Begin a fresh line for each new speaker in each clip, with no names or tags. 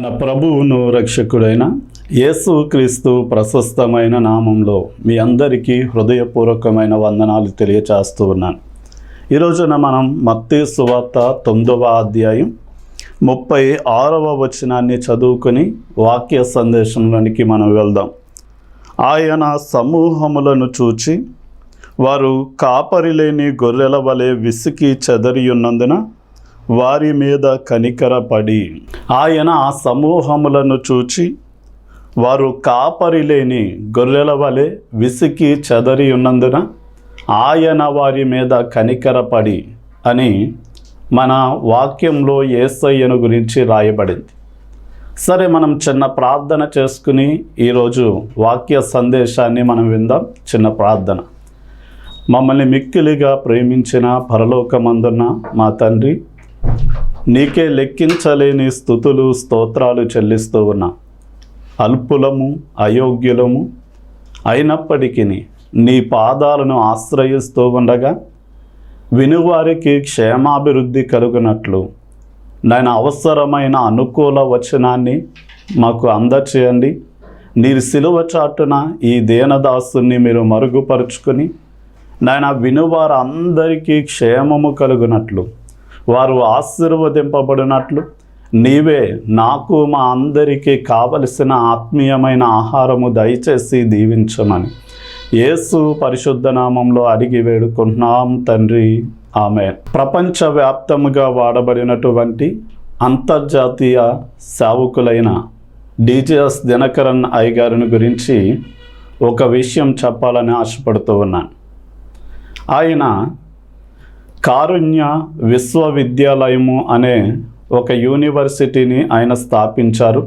మన ప్రభువును రక్షకుడైన యేసుక్రీస్తు ప్రశస్తమైన నామంలో మీ అందరికీ హృదయపూర్వకమైన వందనాలు తెలియచేస్తూ ఉన్నాను. ఈరోజున మనం మత్తయి సువార్త 9వ అధ్యాయం 36వ వచనాన్ని చదువుకొని వాక్య సందేశంలోనికి మనం వెళ్దాం. ఆయన సమూహములను చూచి వారు కాపరి లేని గొర్రెల వలె విసికి చెదరియున్నందున వారి మీద కనికరపడి, ఆయన ఆ సమూహములను చూచి వారు కాపరి లేని గొర్రెల వలె విసికి చెదరి ఉన్నందున ఆయన వారి మీద కనికరపడి అని మన వాక్యంలో యేసయ్యను గురించి రాయబడింది. సరే, మనం చిన్న ప్రార్థన చేసుకుని ఈరోజు వాక్య సందేశాన్ని మనం విందాం. చిన్న ప్రార్థన. మమ్మల్ని మిక్కిలిగా ప్రేమించిన పరలోకమందున్న మా తండ్రి, నీకే లెక్కించలేని స్తుతులు స్తోత్రాలు చెల్లిస్తూ ఉన్నా. అల్పులము అయోగ్యులము అయినప్పటికీ నీ పాదాలను ఆశ్రయిస్తూ ఉండగా వినువారికి క్షేమాభివృద్ధి కలుగునట్లు నాయన అవసరమైన అనుకూల వచనాన్ని మాకు అందచేయండి. నీ సిలువ చాటున ఈ దీనదాసుని మీరు మరుగుపరుచుకొని నాయన వినువారందరికీ క్షేమము కలుగునట్లు, వారు ఆశీర్వదింపబడినట్లు నీవే నాకు మా అందరికీ కావలసిన ఆత్మీయమైన ఆహారము దయచేసి దీవించమని యేసు పరిశుద్ధ నామంలో అడిగి వేడుకుంటున్నాం తండ్రి, ఆమేన్. ప్రపంచవ్యాప్తముగా వాడబడినటువంటి అంతర్జాతీయ సేవకులైన డిజెఎస్ దినకరన్ అయ్య గారిని గురించి ఒక విషయం చెప్పాలని ఆశపడుతూ ఉన్నాను. ఆయన కారుణ్య విశ్వవిద్యాలయము అనే ఒక యూనివర్సిటీని ఆయన స్థాపించారు.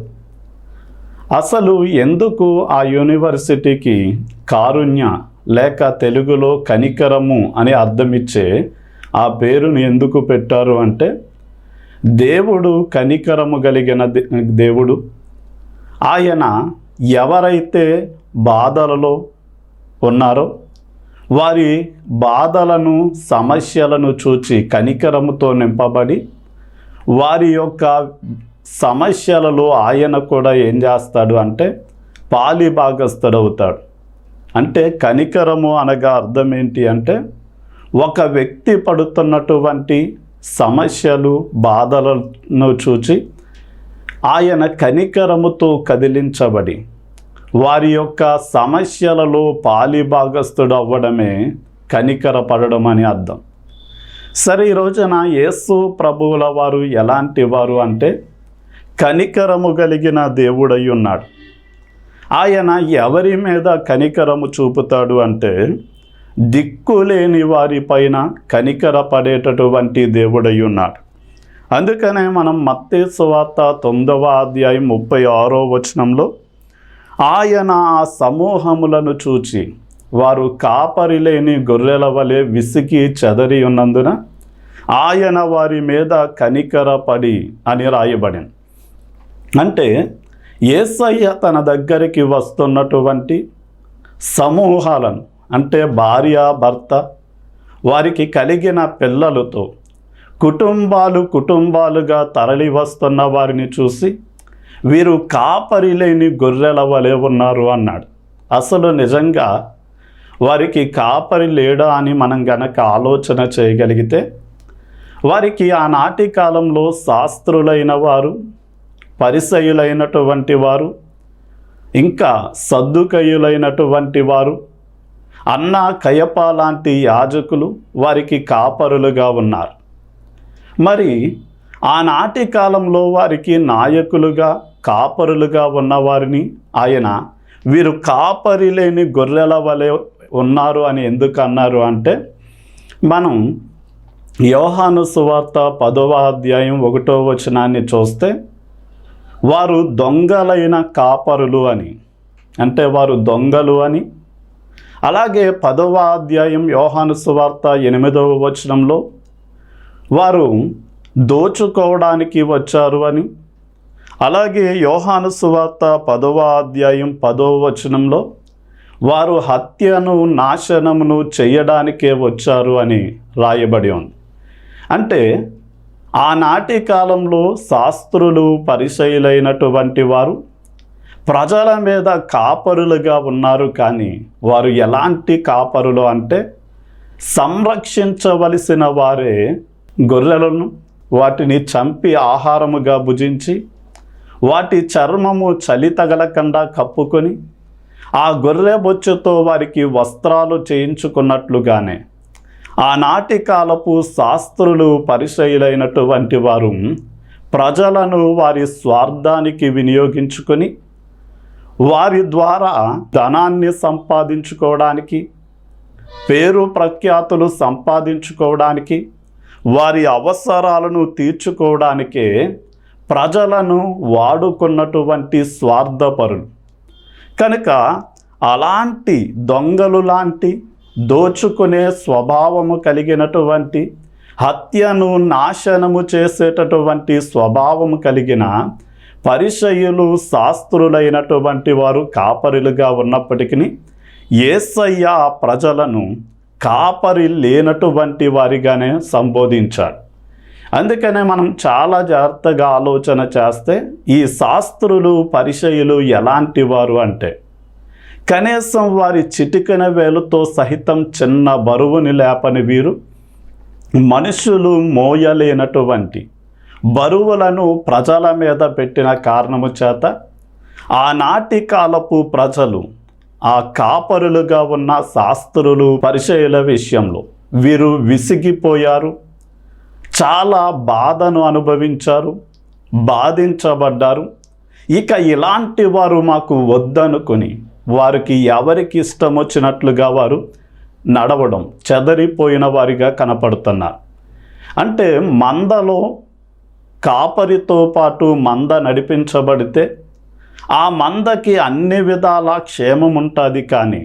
అసలు ఎందుకు ఆ యూనివర్సిటీకి కారుణ్య లేక తెలుగులో కనికరము అని అర్థమిచ్చే ఆ పేరును ఎందుకు పెట్టారు అంటే, దేవుడు కనికరము కలిగిన దేవుడు. ఆయన ఎవరైతే బాధలలో ఉన్నారో వారి బాధలను సమస్యలను చూచి కనికరముతో నింపబడి వారి యొక్క సమస్యలలో ఆయన కూడా ఏం చేస్తాడు అంటే పాలిభాగస్థుడవుతాడు. అంటే కనికరము అనగా అర్థం ఏంటి అంటే, ఒక వ్యక్తి పడుతున్నటువంటి సమస్యలు బాధలను చూచి ఆయన కనికరముతో కదిలించబడి వారి యొక్క సమస్యలలో పాలిభాగస్థుడు అవ్వడమే కనికరపడడం అని అర్థం. సరే, ఈ రోజున యేసు ప్రభువుల వారు ఎలాంటి వారు అంటే కనికరము కలిగిన దేవుడై ఉన్నాడు. ఆయన ఎవరి మీద కనికరము చూపుతాడు అంటే దిక్కులేని వారిపైన కనికరపడేటటువంటి దేవుడై ఉన్నాడు. అందుకనే మనం మత్తయి సువార్త 9వ అధ్యాయం 36వ వచనంలో ఆయన ఆ సమూహములను చూచి వారు కాపరి లేని గొర్రెల వలె విసికి చెదరి ఉన్నందున ఆయన వారి మీద కనికరపడి అని రాయబడింది. అంటే యేసయ్య తన దగ్గరికి వస్తున్నటువంటి సమూహాలను, అంటే భార్య భర్త వారికి కలిగిన పిల్లలతో కుటుంబాలుగా తరలి వస్తున్న వారిని చూసి వీరు కాపరి లేని గొర్రెల వలె ఉన్నారు అన్నాడు. అసలు నిజంగా వారికి కాపరి లేడా అని మనం గనక ఆలోచన చేయగలిగితే, వారికి ఆనాటి కాలంలో శాస్త్రులైన వారు, పరిసయ్యులైనటువంటి వారు, ఇంకా సద్దుకయ్యులైనటువంటి వారు, అన్న కయప లాంటి యాజకులు వారికి కాపరులుగా ఉన్నారు. మరి ఆనాటి కాలంలో వారికి నాయకులుగా కాపరులుగా ఉన్నవారిని ఆయన వీరు కాపరి లేని గొర్రెల వలె ఉన్నారు అని ఎందుకు అన్నారు అంటే, మనం యోహాను సువార్త 10వ అధ్యాయం 1వ వచనాన్ని చూస్తే వారు దొంగలైన కాపరులు అని, అంటే వారు దొంగలు అని, అలాగే 10వ అధ్యాయం యోహాను సువార్త 8వ వచనంలో వారు దోచుకోవడానికి వచ్చారు అని, అలాగే యోహాను సువార్త 10వ అధ్యాయం 10వ వచనంలో వారు హత్యను నాశనమును చేయడానికే వచ్చారు అని రాయబడి ఉంది. అంటే ఆనాటి కాలంలో శాస్త్రులు పరిసయ్యులైనటువంటి వారు ప్రజల మీద కాపరులుగా ఉన్నారు. కానీ వారు ఎలాంటి కాపరులు అంటే సంరక్షించవలసిన వారే గొర్రెలను వాటిని చంపి ఆహారముగా భుజించి వాటి చర్మము చలి తగలకుండా కప్పుకొని ఆ గొర్రె బొచ్చుతో వారికి వస్త్రాలు చేయించుకున్నట్లుగానే ఆనాటి కాలపు శాస్త్రులు పరిసయ్యులైనటువంటి వారు ప్రజలను వారి స్వార్థానికి వినియోగించుకొని వారి ద్వారా ధనాన్ని సంపాదించుకోవడానికి, పేరు ప్రఖ్యాతులు సంపాదించుకోవడానికి, వారి అవసరాలను తీర్చుకోవడానికే ప్రజలను వాడుకున్నటువంటి స్వార్థపరులు. కనుక అలాంటి దొంగలు లాంటి దోచుకునే స్వభావము కలిగినటువంటి, హత్యను నాశనము చేసేటటువంటి స్వభావము కలిగిన పరిసయ్యులు శాస్త్రులైనటువంటి వారు కాపరులుగా ఉన్నప్పటికీ యేసయ్య ప్రజలను కాపరి లేనటువంటి వారిగానే సంబోధించాడు. అందుకనే మనం చాలా జాగ్రత్తగా ఆలోచన చేస్తే ఈ శాస్త్రులు పరిసయ్యులు ఎలాంటి వారు అంటే కనీసం వారి చిటికెన వేలుతో సహితం చిన్న బరువుని లేపని వీరు మనుషులు మోయలేనటువంటి బరువులను ప్రజల మీద పెట్టిన కారణము చేత ఆనాటి కాలపు ప్రజలు ఆ కాపరులుగా ఉన్న శాస్త్రులు పరిసయ్యుల విషయంలో వీరు విసిగిపోయారు, చాలా బాధను అనుభవించారు, బాధించబడ్డారు. ఇక ఇలాంటి వారు మాకు వద్దనుకొని వారికి ఎవరికి ఇష్టం వచ్చినట్లుగా వారు నడవడం, చెదరిపోయిన వారిగా కనపడుతున్నారు. అంటే మందలో కాపరితో పాటు మంద నడిపించబడితే ఆ మందకి అన్ని విధాల క్షేమం ఉంటుంది. కానీ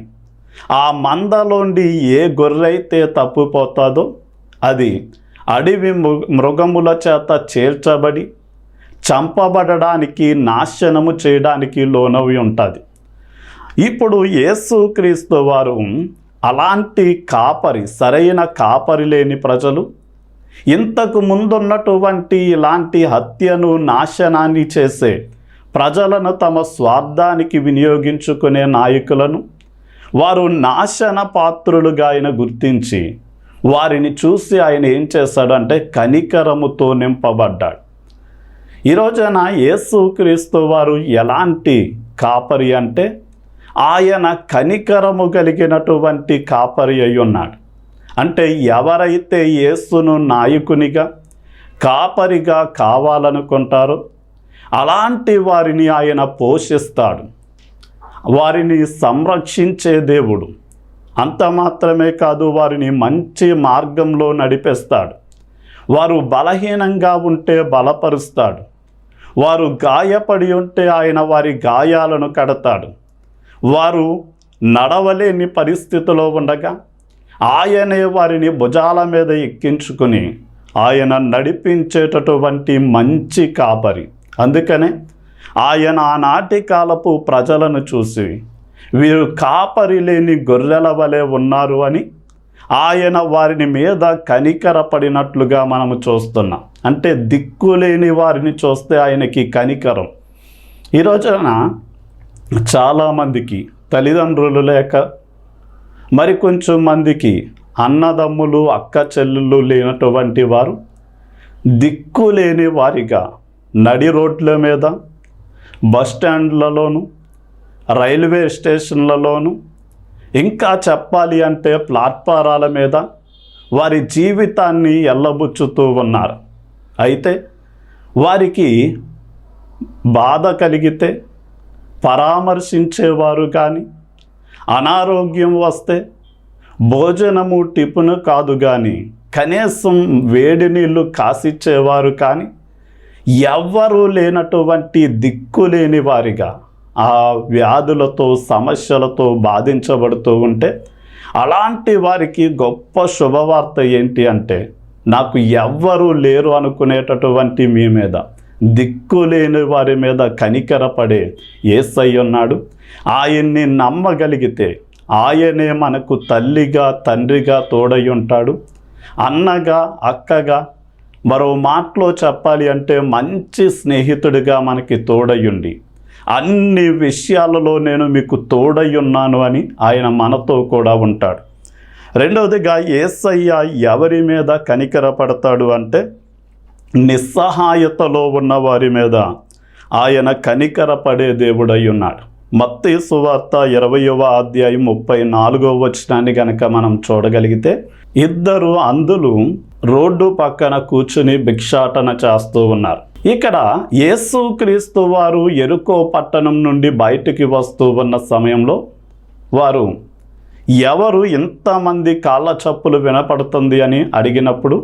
ఆ మందలోండి ఏ గొర్రెయితే తప్పిపోతుందో అది అడవి మృగముల చేత చేర్చబడి చంపబడడానికి, నాశనము చేయడానికి లోనవి ఉంటుంది. ఇప్పుడు యేసుక్రీస్తు వారు అలాంటి కాపరి, సరైన కాపరి లేని ప్రజలు, ఇంతకు ముందున్నటువంటి ఇలాంటి హత్యను, నాశనాన్ని చేసే ప్రజలను తమ స్వార్థానికి వినియోగించుకునే నాయకులను వారు నాశన పాత్రులుగా ఆయన గుర్తించి వారిని చూసి ఆయన ఏం చేశాడు అంటే కనికరముతో నింపబడ్డాడు. ఈరోజున యేసుక్రీస్తు వారు ఎలాంటి కాపరి అంటే ఆయన కనికరము కలిగినటువంటి కాపరి అయి ఉన్నాడు. అంటే ఎవరైతే యేసును నాయకునిగా, కాపరిగా కావాలనుకుంటారో అలాంటి వారిని ఆయన పోషిస్తాడు, వారిని సంరక్షించే దేవుడు. అంత మాత్రమే కాదు, వారిని మంచి మార్గంలో నడిపిస్తాడు. వారు బలహీనంగా ఉంటే బలపరుస్తాడు, వారు గాయపడి ఉంటే ఆయన వారి గాయాలను కడతాడు. వారు నడవలేని పరిస్థితిలో ఉండగా ఆయనే వారిని భుజాల మీద ఎక్కించుకుని ఆయన నడిపించేటటువంటి మంచి కాపరి. అందుకనే ఆయన ఆనాటి కాలపు ప్రజలను చూసి వీరు కాపరి లేని గొర్రెల వలె ఉన్నారు అని ఆయన వారిని మీద కనికరపడినట్లుగా మనము చూస్తున్నాం. అంటే దిక్కులేని వారిని చూస్తే ఆయనకి కనికరం. ఈరోజున చాలామందికి తల్లిదండ్రులు లేక, మరికొంచెం మందికి అన్నదమ్ములు, అక్క చెల్లెళ్ళు లేనటువంటి వారు దిక్కులేని వారిగా నడి రోడ్ల మీద, బస్టాండ్లలోను, రైల్వే స్టేషన్లలోను, ఇంకా చెప్పాలి అంటే ప్లాట్ఫారాల మీద వారి జీవితాన్ని ఎల్లబుచ్చుతూ ఉన్నారు. అయితే వారికి బాధ కలిగితే పరామర్శించేవారు కానీ, అనారోగ్యం వస్తే భోజనము టిఫిన్ కాదు కానీ కనీసం వేడి నీళ్ళు కాసిచ్చేవారు కానీ ఎవ్వరూ లేనటువంటి దిక్కులేని వారిగా ఆ వ్యాధులతో, సమస్యలతో బాధించబడుతూ ఉంటే అలాంటి వారికి గొప్ప శుభవార్త ఏంటి అంటే నాకు ఎవ్వరూ లేరు అనుకునేటటువంటి మీ మీద, దిక్కులేని వారి మీద కనికరపడే యేసయ్య ఉన్నాడు. ఆయన్ని నమ్మగలిగితే ఆయనే మనకు తల్లిగా, తండ్రిగా తోడై ఉంటాడు, అన్నగా, అక్కగా, మరో మాటలో చెప్పాలి అంటే మంచి స్నేహితుడిగా మనకి తోడయ్యుండి అన్ని విషయాలలో నేను మీకు తోడయ్యున్నాను అని ఆయన మనతో కూడా ఉంటాడు. రెండవదిగా యేసయ్య ఎవరి మీద కనికరపడతాడు అంటే నిస్సహాయతలో ఉన్న వారి మీద ఆయన కనికరపడే దేవుడై ఉన్నాడు. మత్తయి సువార్త 20వ అధ్యాయం 34వ వచనాన్ని గనక మనం చూడగలిగితే, ఇద్దరు అంధులు రోడ్డు పక్కన కూర్చుని భిక్షాటన చేస్తూ ఉన్నారు. ఇక్కడ యేసుక్రీస్తు వారు యెరికో పట్టణం నుండి బయటికి వస్తూ ఉన్న సమయంలో వారు ఎవరు ఇంతమంది కాళ్ళ చప్పులు వినపడుతుంది అని అడిగినప్పుడు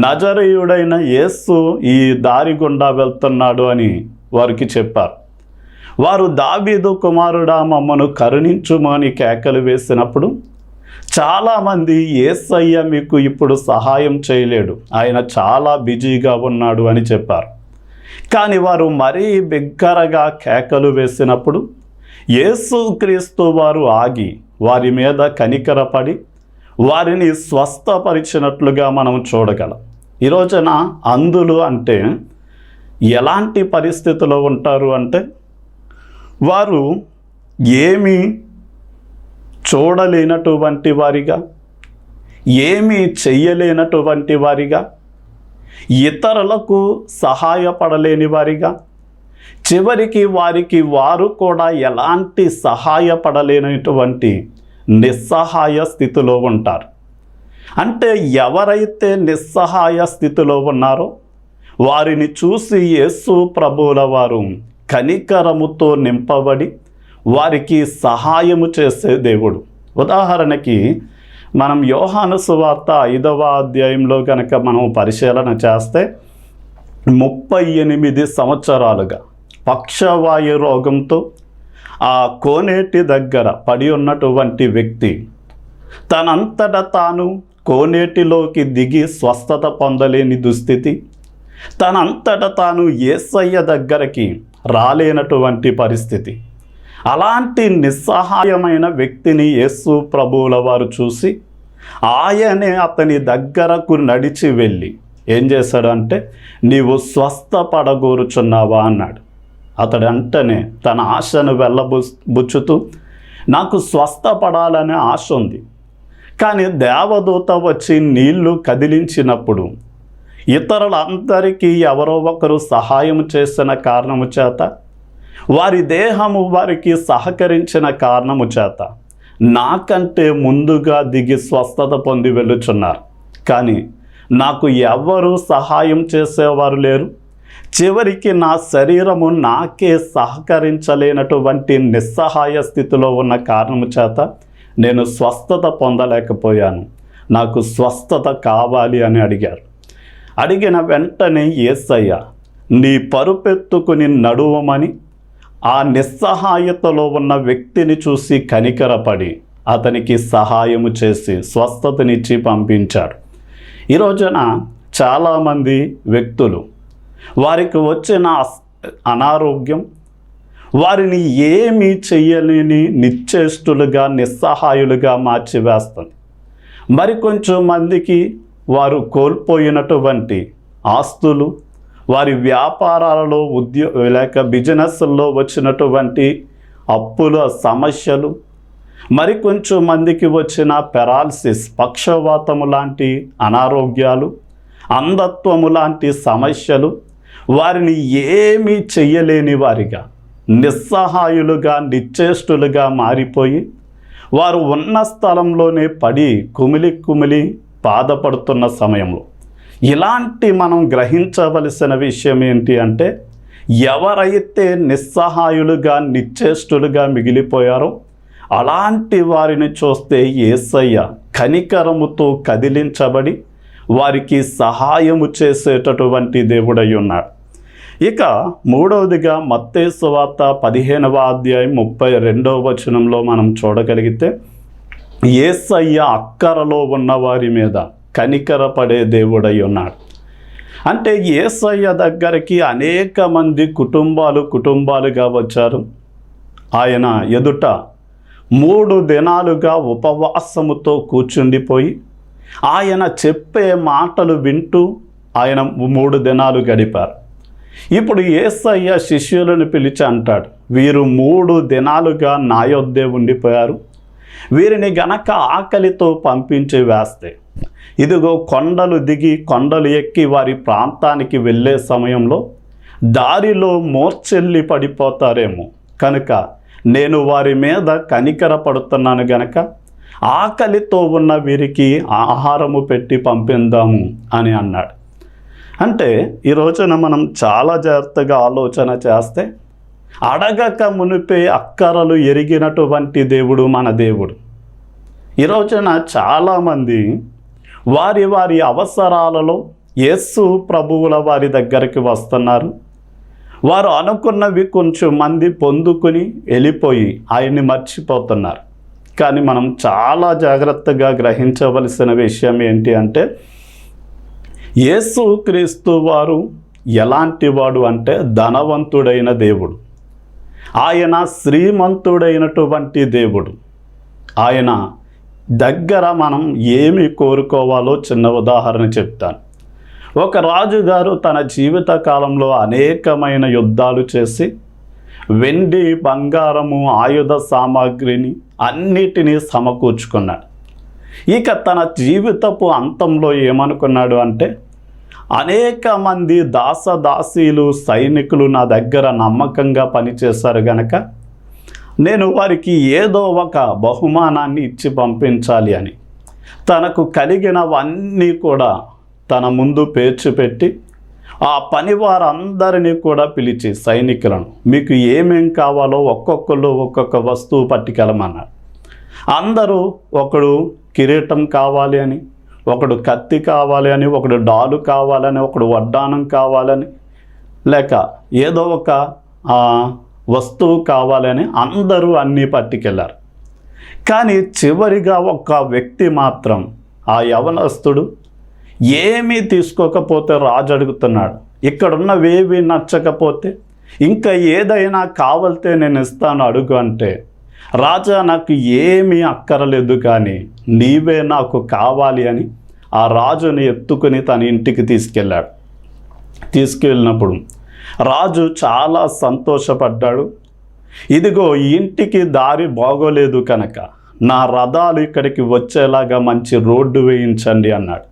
నజరేయుడైన యేసు ఈ దారి గుండా వెళ్తున్నాడు అని వారికి చెప్పారు. వారు దావీదు కుమారుడా మమ్మను కరుణించుము అని కేకలు వేసినప్పుడు చాలామంది యేసయ్య మీకు ఇప్పుడు సహాయం చేయలేడు, ఆయన చాలా బిజీగా ఉన్నాడు అని చెప్పారు. కానీ వారు మరీ బిగ్గరగా కేకలు వేసినప్పుడు యేసుక్రీస్తు వారు ఆగి వారి మీద కనికరపడి వారిని స్వస్థపరిచినట్లుగా మనం చూడగలం. ఈ రోజున అంధులు అంటే ఎలాంటి పరిస్థితిలో ఉంటారు అంటే వారు ఏమీ చూడలేనటువంటి వారిగా, ఏమీ చెయ్యలేనటువంటి వారిగా, ఇతరులకు సహాయపడలేని వారిగా, చివరికి వారికి వారు కూడా ఎలాంటి సహాయపడలేనటువంటి నిస్సహాయ స్థితిలో ఉంటారు. అంటే ఎవరైతే నిస్సహాయ స్థితిలో ఉన్నారో వారిని చూసి యేసు ప్రభువుల వారు కనికరముతో నింపబడి వారికి సహాయము చేసే దేవుడు. ఉదాహరణకి మనం యోహాను సువార్త 5వ అధ్యాయంలో కనుక మనం పరిశీలన చేస్తే 38 సంవత్సరాలుగా పక్షవాయు రోగంతో ఆ కోనేటి దగ్గర పడి ఉన్నటువంటి వ్యక్తి తనంతట తాను కోనేటిలోకి దిగి స్వస్థత పొందలేని దుస్థితి, తనంతట తాను యేసయ్య దగ్గరికి రాలేనటువంటి పరిస్థితి. అలాంటి నిస్సహాయమైన వ్యక్తిని యేసు ప్రభువుల వారు చూసి ఆయనే అతని దగ్గరకు నడిచి వెళ్ళి ఏం చేశాడు అంటే నీవు స్వస్థపడగోరుచున్నావా అన్నాడు. అతడు వెంటనే తన ఆశను వెళ్ళబుచ్చుతూ నాకు స్వస్థపడాలనే ఆశ ఉంది, కానీ దేవదూత వచ్చి నీళ్లు కదిలించినప్పుడు ఇతరులందరికీ ఎవరో ఒకరు సహాయం చేసిన కారణము చేత, వారి దేహము వారికి సహకరించిన కారణము చేత నాకంటే ముందుగా దిగి స్వస్థత పొంది వెళ్ళుచున్నారు. కానీ నాకు ఎవరు సహాయం చేసేవారు లేరు. చివరికి నా శరీరము నాకే సహకరించలేనటువంటి నిస్సహాయ స్థితిలో ఉన్న కారణము చేత నేను స్వస్థత పొందలేకపోయాను, నాకు స్వస్థత కావాలి అని అడిగారు. అడిగిన వెంటనే యేసయ్య నీ పరుపెత్తుకుని నడువమని ఆ నిస్సహాయతలో ఉన్న వ్యక్తిని చూసి కనికరపడి అతనికి సహాయము చేసి స్వస్థతనిచ్చి పంపించాడు. ఈ రోజున చాలామంది వ్యక్తులు వారికి వచ్చిన అనారోగ్యం వారిని ఏమీ చెయ్యలేని నిశ్చేష్టులుగా నిస్సహాయులుగా మార్చివేస్తుంది. మరికొంచెం మందికి వారు కోల్పోయినటువంటి ఆస్తులు, వారి వ్యాపారాలలో లేక బిజినెస్ల్లో వచ్చినటువంటి అప్పుల సమస్యలు, మరికొంచెం మందికి వచ్చిన పెరాలసిస్ పక్షవాతము లాంటి అనారోగ్యాలు, అంధత్వము లాంటి సమస్యలు వారిని ఏమీ చెయ్యలేని వారిగా నిస్సహాయులుగా నిశ్చేష్టులుగా మారిపోయి వారు ఉన్న స్థలంలోనే పడి కుమిలి బాధపడుతున్న సమయంలో ఇలాంటి మనం గ్రహించవలసిన విషయం ఏంటి అంటే ఎవరైతే నిస్సహాయులుగా నిశ్చేష్టులుగా మిగిలిపోయారో అలాంటి వారిని చూస్తే యేసయ్య కనికరముతో కదిలించబడి వారికి సహాయము చేసేటటువంటి దేవుడై ఉన్నాడు. ఇక మూడవదిగా మత్తయి సువార్త 15వ అధ్యాయం 32వ వచనంలో మనం చూడగలిగితే యేసయ్య అక్కరలో ఉన్న వారి మీద కనికరపడే దేవుడై ఉన్నాడు. అంటే యేసయ్య దగ్గరికి అనేక మంది కుటుంబాలుగా వచ్చారు. ఆయన ఎదుట 3 దినాలుగా ఉపవాసముతో కూర్చుండిపోయి ఆయన చెప్పే మాటలు వింటూ ఆయన 3 దినాలు గడిపారు. ఇప్పుడు యేసయ్య శిష్యులను పిలిచి అంటాడు, వీరు 3 దినాలుగా నా యొద్దే ఉండిపోయారు. వీరిని గనక ఆకలితో పంపించి వేస్తే, ఇదిగో కొండలు దిగి కొండలు ఎక్కి వారి ప్రాంతానికి వెళ్ళే సమయంలో దారిలో మూర్చెల్లి పడిపోతారేమో. కనుక నేను వారి మీద కనికర పడుతున్నాను గనక ఆకలితో ఉన్న వీరికి ఆహారము పెట్టి పంపిందాము అని అన్నాడు. అంటే ఈ రోజున మనం చాలా జాగ్రత్తగా ఆలోచన చేస్తే, అడగక మునిపే అక్కరలు ఎరిగినటువంటి దేవుడు మన దేవుడు. ఈ రోజున చాలామంది వారి వారి అవసరాలలో యేసు ప్రభువుల వారి దగ్గరికి వస్తున్నారు. వారు అనుకున్నవి కొంచెం మంది పొందుకొని వెళ్ళిపోయి ఆయన్ని మర్చిపోతున్నారు. కానీ మనం చాలా జాగ్రత్తగా గ్రహించవలసిన విషయం ఏంటి అంటే, యేసుక్రీస్తు వారు ఎలాంటి వాడు అంటే ధనవంతుడైన దేవుడు. ఆయన శ్రీమంతుడైనటువంటి దేవుడు. ఆయన దగ్గర మనం ఏమి కోరుకోవాలో చిన్న ఉదాహరణ చెప్తాను. ఒక రాజుగారు తన జీవిత కాలంలో అనేకమైన యుద్ధాలు చేసి వెండి, బంగారము, ఆయుధ సామాగ్రిని అన్నిటినీ సమకూర్చుకున్నాడు. ఇక తన జీవితపు అంతంలో ఏమనుకున్నాడు అంటే, అనేక మంది దాసదాసీలు, సైనికులు నా దగ్గర నమ్మకంగా పనిచేశారు గనక నేను వారికి ఏదో ఒక బహుమానాన్ని ఇచ్చి పంపించాలి అని తనకు కలిగినవన్నీ కూడా తన ముందు పేర్చిపెట్టి ఆ పని వారందరినీ కూడా పిలిచి సైనికులను, మీకు ఏమేం కావాలో ఒక్కొక్కరు ఒక్కొక్క వస్తువు పట్టుకెళ్ళమన్నాడు. అందరూ ఒకడు కిరీటం కావాలి అని, ఒకడు కత్తి కావాలి అని, ఒకడు డాలు కావాలని, ఒకడు వడ్డానం కావాలని, లేక ఏదో ఒక వస్తువు కావాలని అందరూ అన్నీ పట్టుకెళ్ళారు. కానీ చివరిగా ఒక వ్యక్తి మాత్రం, ఆ యవనస్తుడు ఏమీ తీసుకోకపోతే రాజు అడుగుతున్నాడు, ఇక్కడున్నవేవి నచ్చకపోతే ఇంకా ఏదైనా కావాలితే నేను ఇస్తాను అడుగు అంటే, రాజా నాకు ఏమీ అక్కరలేదు కానీ నీవే నాకు కావాలి అని ఆ రాజుని ఎత్తుకుని తన ఇంటికి తీసుకెళ్ళాడు. తీసుకెళ్ళినప్పుడు రాజు చాలా సంతోషపడ్డాడు. ఇదిగో ఈ ఇంటికి దారి బాగోలేదు కనుక నా రథాలు ఇక్కడికి వచ్చేలాగా మంచి రోడ్డు వేయించండి అన్నాడు.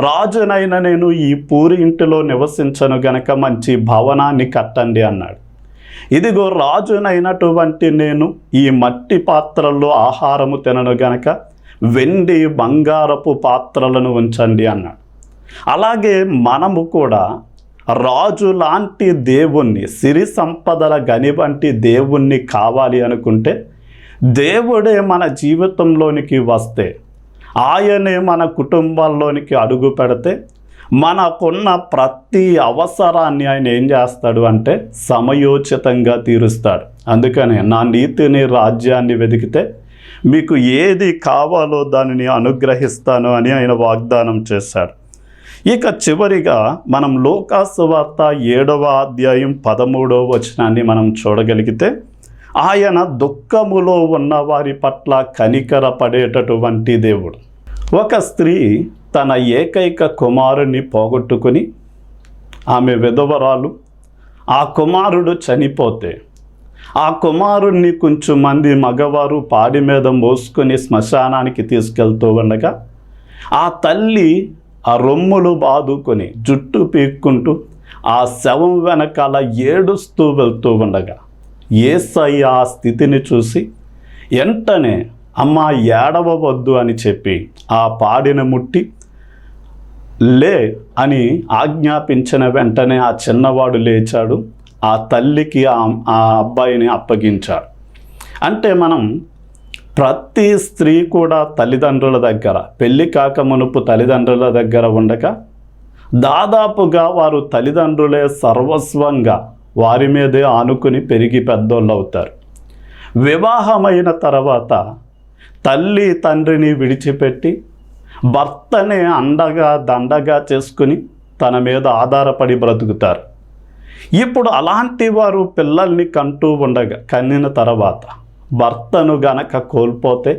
రాజునైన నేను ఈ పూరి ఇంటిలో నివసించను గనక మంచి భవనాన్ని కట్టండి అన్నాడు. ఇదిగో రాజునైనటువంటి నేను ఈ మట్టి పాత్రల్లో ఆహారము తినను గనక వెండి, బంగారపు పాత్రలను ఉంచండి అన్నాడు. అలాగే మనము కూడా రాజు లాంటి దేవుణ్ణి, సిరి సంపదల గని వంటి దేవుణ్ణి కావాలి అనుకుంటే, దేవుడే మన జీవితంలోనికి వస్తే, ఆయనే మన కుటుంబాల్లోనికి అడుగు పెడితే, మనకున్న ప్రతి అవసరాన్ని ఆయన ఏం చేస్తాడు అంటే సమయోచితంగా తీరుస్తాడు. అందుకనే నా నీతిని, రాజ్యాన్ని వెతికితే మీకు ఏది కావాలో దానిని అనుగ్రహిస్తాను అని ఆయన వాగ్దానం చేశాడు. ఇక చివరిగా మనం లూకాసు వార్త 7వ అధ్యాయం 13వ వచనాన్ని మనం చూడగలిగితే, ఆయన దుఃఖములో ఉన్న వారి పట్ల కనికర పడేటటువంటి దేవుడు. ఒక స్త్రీ తన ఏకైక కుమారుని పోగొట్టుకుని ఆమె విధవరాలు. ఆ కుమారుడు చనిపోతే ఆ కుమారుణ్ణి కొంచెం మంది మగవారు పాడి మీద మోసుకొని శ్మశానానికి తీసుకెళ్తూ ఉండగా ఆ తల్లి ఆ రొమ్ములు బాదుకొని జుట్టు పీక్కుంటూ ఆ శవం వెనకాల ఏడుస్తూ వెళ్తూ ఉండగా యేసయ్య ఆ స్థితిని చూసి వెంటనే అమ్మ ఏడవవద్దు అని చెప్పి ఆ పాడిని ముట్టి లే అని ఆజ్ఞాపించిన వెంటనే ఆ చిన్నవాడు లేచాడు. ఆ తల్లికి ఆ అబ్బాయిని అప్పగించాడు. అంటే మనం ప్రతి స్త్రీ కూడా తల్లిదండ్రుల దగ్గర, పెళ్ళి కాక మునుపు తల్లిదండ్రుల దగ్గర ఉండగా దాదాపుగా వారు తల్లిదండ్రులే సర్వస్వంగా వారి మీదే ఆనుకుని పెరిగి పెద్దోళ్ళు అవుతారు. వివాహమైన తర్వాత తల్లి తండ్రిని విడిచిపెట్టి భర్తనే అండగా దండగా చేసుకుని తన మీద ఆధారపడి బ్రతుకుతారు. ఇప్పుడు అలాంటి వారు పిల్లల్ని కనిన తర్వాత భర్తను గనక కోల్పోతే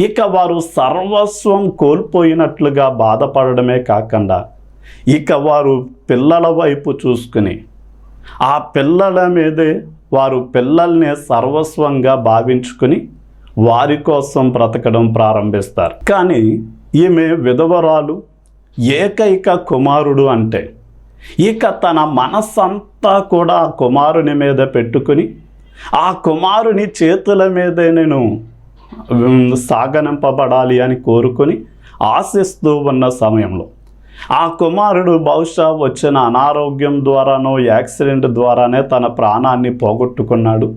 ఇక వారు సర్వస్వం కోల్పోయినట్లుగా బాధపడమే కాకుండా ఇక వారు పిల్లల వైపు చూసుకుని ఆ పిల్లల మీదే వారు పిల్లల్ని సర్వస్వంగా భావించుకుని వారి కోసం బ్రతకడం ప్రారంభిస్తారు. కానీ ఈమె విధవరాలు, ఏకైక కుమారుడు అంటే ఇక తన మనస్సంతా కూడా ఆ కుమారుని మీద పెట్టుకుని ఆ కుమారుని చేతుల మీదే నేను సాగనంపబడాలి అని కోరుకొని ఆశిస్తూ ఉన్న సమయంలో ఆ కుమారుడు బహుశా వచ్చిన అనారోగ్యం ద్వారానో యాక్సిడెంట్ ద్వారానే తన ప్రాణాన్ని పోగొట్టుకున్నాడు.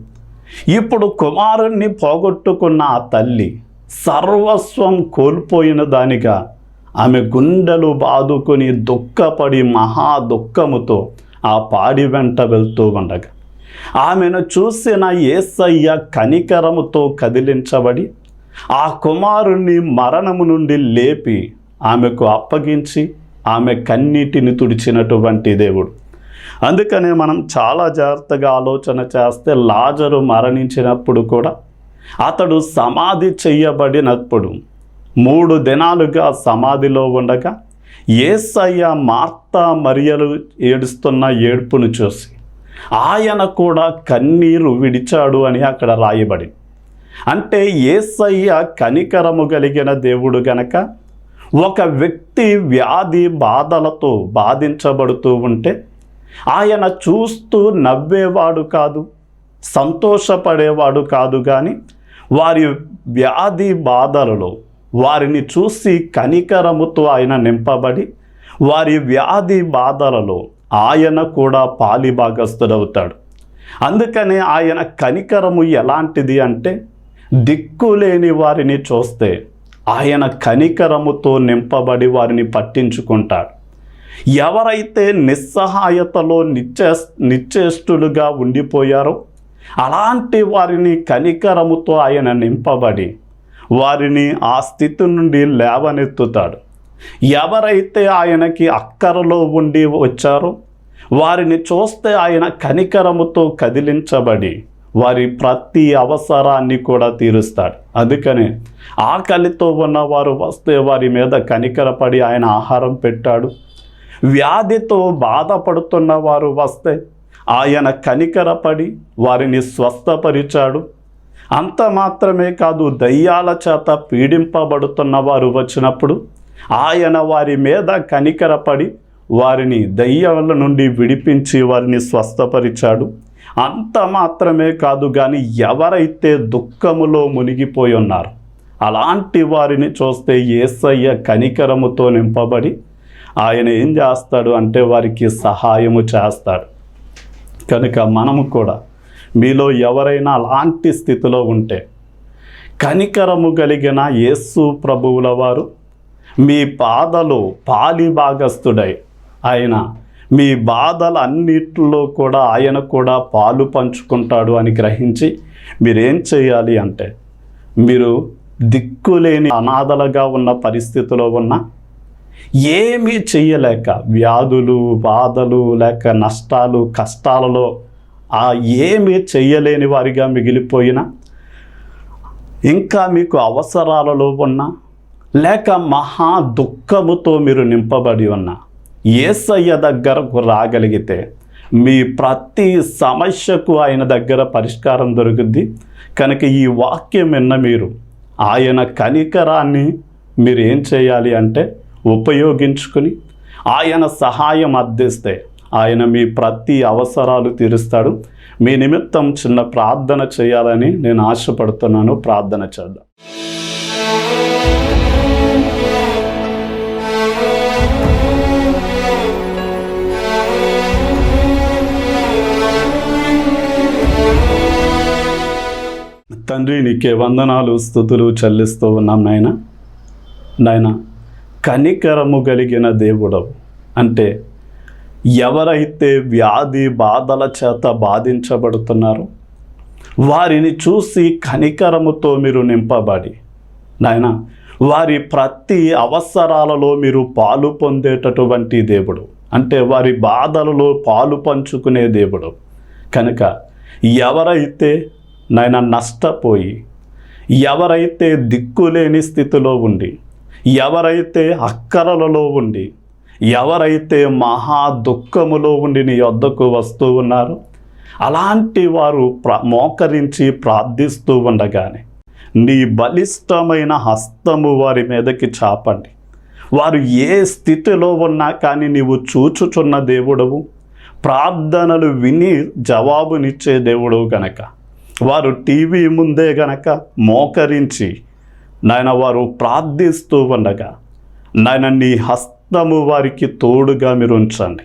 ఇప్పుడు కుమారుణ్ణి పోగొట్టుకున్న ఆ తల్లి సర్వస్వం కోల్పోయిన దానిగా ఆమె గుండెలు బాదుకొని దుఃఖపడి మహా దుఃఖముతో ఆ పాడి వెంట వెళ్తూ ఉండగా ఆమెను చూసిన యేసయ్య కనికరముతో కదిలించబడి ఆ కుమారుణ్ణి మరణము నుండి లేపి ఆమెకు అప్పగించి ఆమె కన్నీటిని తుడిచినటువంటి దేవుడు. అందుకనే మనం చాలా జాగ్రత్తగా ఆలోచన చేస్తే లాజరు మరణించినప్పుడు కూడా అతడు సమాధి చెయ్యబడినప్పుడు 3 దినాలుగా సమాధిలో ఉండగా యేసయ్య మార్తా మరియలు ఏడుస్తున్న ఏడ్పును చూసి ఆయన కూడా కన్నీరు విడిచాడు అని అక్కడ రాయబడి. అంటే యేసయ్య కనికరము కలిగిన దేవుడు గనక ఒక వ్యక్తి వ్యాధి బాధలతో బాధించబడుతూ ఉంటే ఆయన చూస్తూ నవ్వేవాడు కాదు, సంతోషపడేవాడు కాదు, కానీ వారి వ్యాధి బాధలలో వారిని చూసి కనికరముతో ఆయన నింపబడి వారి వ్యాధి బాధలలో ఆయన కూడా పాలిభాగస్తుడవుతాడు. అందుకనే ఆయన కనికరము ఎలాంటిది అంటే దిక్కులేని వారిని చూస్తే ఆయన కనికరముతో నింపబడి వారిని పట్టించుకుంటాడు. ఎవరైతే నిస్సహాయతలో నిశ్చేష్టులుగా ఉండిపోయారో అలాంటి వారిని కనికరముతో ఆయన నింపబడి వారిని ఆ స్థితి నుండి లేవనెత్తుతాడు. ఎవరైతే ఆయనకి అక్కరలో ఉండి వచ్చారో వారిని చూస్తే ఆయన కనికరముతో కదిలించబడి వారి ప్రతి అవసరాన్ని కూడా తీరుస్తాడు. అందుకనే ఆకలితో ఉన్నవారు వస్తే వారి మీద కనికరపడి ఆయన ఆహారం పెట్టాడు. వ్యాధితో బాధపడుతున్న వారు వస్తే ఆయన కనికరపడి వారిని స్వస్థపరిచాడు. అంత మాత్రమే కాదు, దయ్యాల చేత పీడింపబడుతున్న వారు వచ్చినప్పుడు ఆయన వారి మీద కనికరపడి వారిని దయ్యాల నుండి విడిపించి వారిని స్వస్థపరిచాడు. అంత మాత్రమే కాదు, కానీ ఎవరైతే దుఃఖములో మునిగిపోయి ఉన్నారో అలాంటి వారిని చూస్తే యేసయ్య కనికరముతో నింపబడి ఆయన ఏం చేస్తాడు అంటే వారికి సహాయము చేస్తాడు. కనుక మనము కూడా మీలో ఎవరైనా అలాంటి స్థితిలో ఉంటే కనికరము కలిగిన యేసు ప్రభువుల వారు మీ బాధలో పాలిభాగస్తుడై ఆయన మీ బాధలన్నిటిలో కూడా ఆయన కూడా పాలు పంచుకుంటాడు అని గ్రహించి మీరేం చేయాలి అంటే మీరు దిక్కులేని అనాథలుగా ఉన్న పరిస్థితిలో ఉన్న ఏమీ చెయ్యలేక వ్యాధులు బాధలు లేక నష్టాలు కష్టాలలో ఏమీ చెయ్యలేని వారిగా మిగిలిపోయినా ఇంకా మీకు అవసరాలలో ఉన్న లేక మహా దుఃఖముతో మీరు నింపబడి ఉన్న యేసయ్య దగ్గరకు రాగలిగితే మీ ప్రతి సమస్యకు ఆయన దగ్గర పరిష్కారం దొరుకుద్ది. కనుక ఈ వాక్యం విన్న మీరు ఆయన కనికరాన్ని మీరు ఏం చేయాలి అంటే ఉపయోగించుకుని ఆయన సహాయం అందిస్తే ఆయన మీ ప్రతి అవసరాలు తీరుస్తాడు. మీ నిమిత్తం చిన్న ప్రార్థన చేయాలని నేను ఆశపడుతున్నాను. ప్రార్థన చేద్దాం. తండ్రి, నీకే వందనాలు స్తుతులు చెల్లిస్తూ ఉన్నాం నాయన. కనికరము కలిగిన దేవుడవు అంటే ఎవరైతే వ్యాధి బాధల చేత బాధించబడుతున్నారో వారిని చూసి కనికరముతో మీరు నింపబడి నాయన వారి ప్రతి అవసరాలలో మీరు పాలు పొందేటటువంటి దేవుడు, అంటే వారి బాధలలో పాలు పంచుకునే దేవుడు. కనుక ఎవరైతే నాయన నష్టపోయి, ఎవరైతే దిక్కులేని స్థితిలో ఉండి, ఎవరైతే అక్కరలలో ఉండి, ఎవరైతే మహా దుఃఖములో ఉండి నీ యొద్దకు వస్తూ ఉన్నారో అలాంటి వారు మోకరించి ప్రార్థిస్తూ ఉండగానే నీ బలిష్టమైన హస్తము వారి మీదకి చాపండి. వారు ఏ స్థితిలో ఉన్నా కానీ నీవు చూచుచున్న దేవుడవు, ప్రార్థనలు విని జవాబునిచ్చే దేవుడవు గనక వారు టీవీ ముందే గనక మోకరించి నాయన వారు ప్రార్థిస్తూ ఉండగా నాయన నీ హస్తము వారికి తోడుగా మీరు ఉంచండి.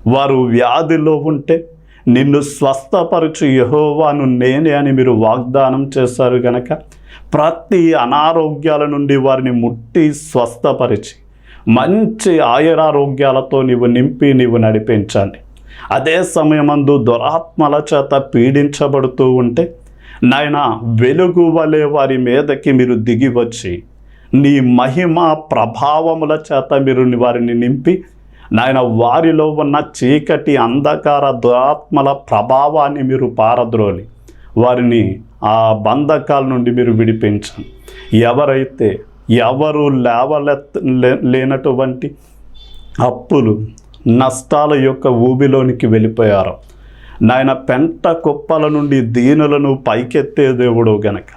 వారు వ్యాధిలో ఉంటే నిన్ను స్వస్థపరచు యెహోవాను నేనే అని మీరు వాగ్దానం చేశారు గనక ప్రతి అనారోగ్యాల నుండి వారిని ముట్టి స్వస్థపరిచి మంచి ఆయురారోగ్యాలతో నీవు నింపి నీవు నడిపించండి. అదే సమయమందు దురాత్మల చేత పీడించబడుతూ ఉంటే నాయన వెలుగు వలె వారి మీదకి మీరు దిగి వచ్చి నీ మహిమ ప్రభావముల చేత మీరు వారిని నింపి నాయన వారిలో ఉన్న చీకటి అంధకార దురాత్మల ప్రభావాన్ని మీరు పారద్రోలి వారిని ఆ బంధకాల నుండి మీరు విడిపించండి. ఎవరైతే ఎవరు లేనటువంటి అప్పులు నష్టాల యొక్క ఊబిలోనికి వెళ్ళిపోయారో నాయన పెంట కుప్పల నుండి దీనులను పైకెత్తే దేవుడు గనక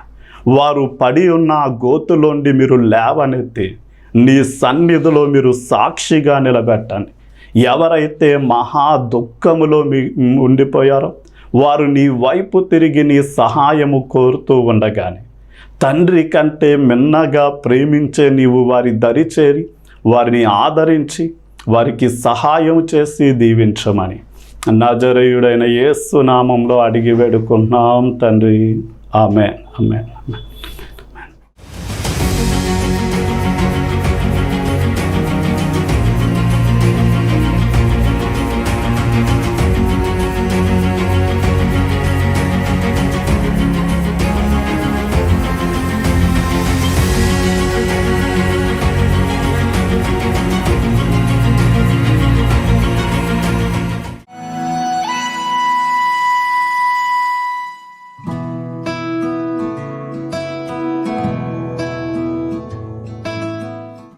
వారు పడి ఉన్న ఆ గోతులోండి మీరు లేవనెత్తి నీ సన్నిధిలో మీరు సాక్షిగా నిలబెట్టండి. ఎవరైతే మహా దుఃఖములో ఉండిపోయారో వారు నీ వైపు తిరిగి నీ సహాయము కోరుతూ ఉండగానే తండ్రి కంటే మిన్నగా ప్రేమించే నీవు వారి దరి చేరి వారిని ఆదరించి వారికి సహాయం చేసి దీవించమని నజరేయుడైన యేసు నామంలో అడిగి వేడుకున్నాం తండ్రి. ఆమేన్. ఆమేన్. ఆమేన్.